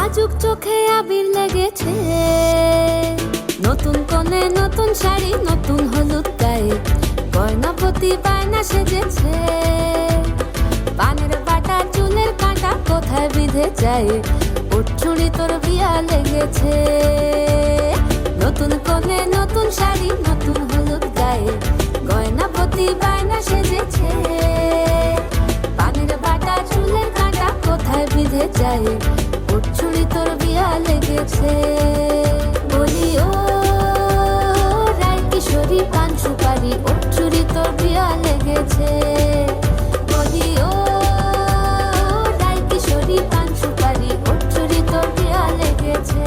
লাজুক চোখে আবির লেগেছে, নতুন কোণে নতুন শাড়ি নতুন হলুদ গায়ে, গয়নাপতি বায়না সেজেছে। পানের বাটা চুলের কাঁটা কোথায় বিঁধে যায়, ওর চুড়ি তোর বিয়া লেগেছে। নতুন কোণে নতুন শাড়ি নতুন হলুদ গায়ে, গয়নাপতি বায়না সেজেছে। পানের বাটা চুলের কাঁটা কোথায় বিঁধে যায়, ওর চুড়ি তোর বিয়া লেগেছে। বলি ও রায় কিশোরী পান সুপারি, ওর চুড়ি তোর বিয়া লেগেছে। বলি ও রায় কিশোরী পান সুপারি, ওর চুড়ি তোর বিয়া লেগেছে।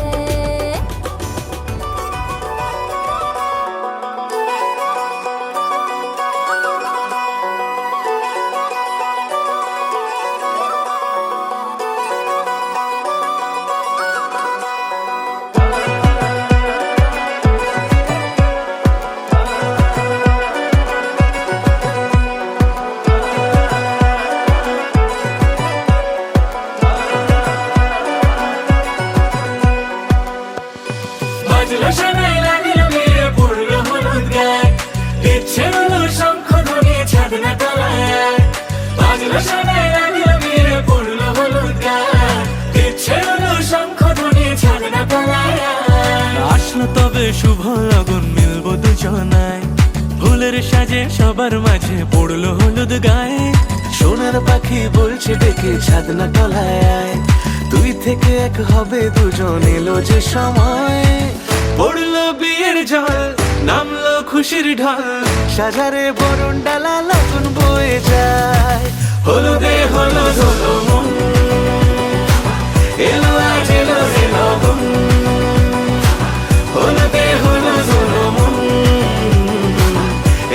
বাজলো শোনাই লাগিল মেরে পড়লো হলুদ গায়ে, ইচ্ছে হলো শঙ্খ ধ্বনি ছাদনা তলায়। বাজলো শোনাই লাগিল মেরে পড়লো হলুদ গায়ে, ইচ্ছে হলো শঙ্খ ধ্বনি ছাদনা তলায়। আসলো তবে শুভ লগন, মিলবো দুজনায়, ফুলের সাজে সবার মাঝে পড়লো হলুদ গায়ে। সোনার পাখি বলছে ডেকে ছাদনা তলায়, দুই থেকে এক হবে দুজন, এলো যে সময়। পড়লো বিয়ের জল, নামলো খুশির ঢল, সাজারে বরণ ডালা লগন বয়ে যায়। হলুদে হলুদ হলো মন, এলো আজ এলো রে লগন। হলুদে হলুদ হলো মন,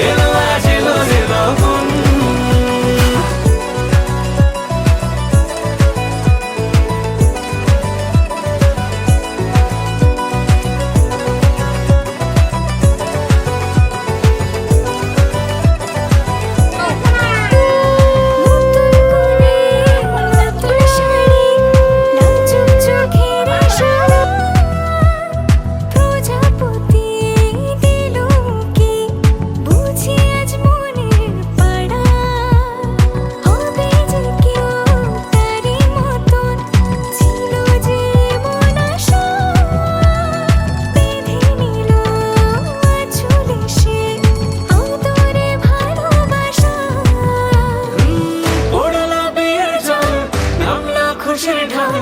এলো আজ এলো রে লগন। পড়লো বিয়ের জল, নামলো খুশির ঢল,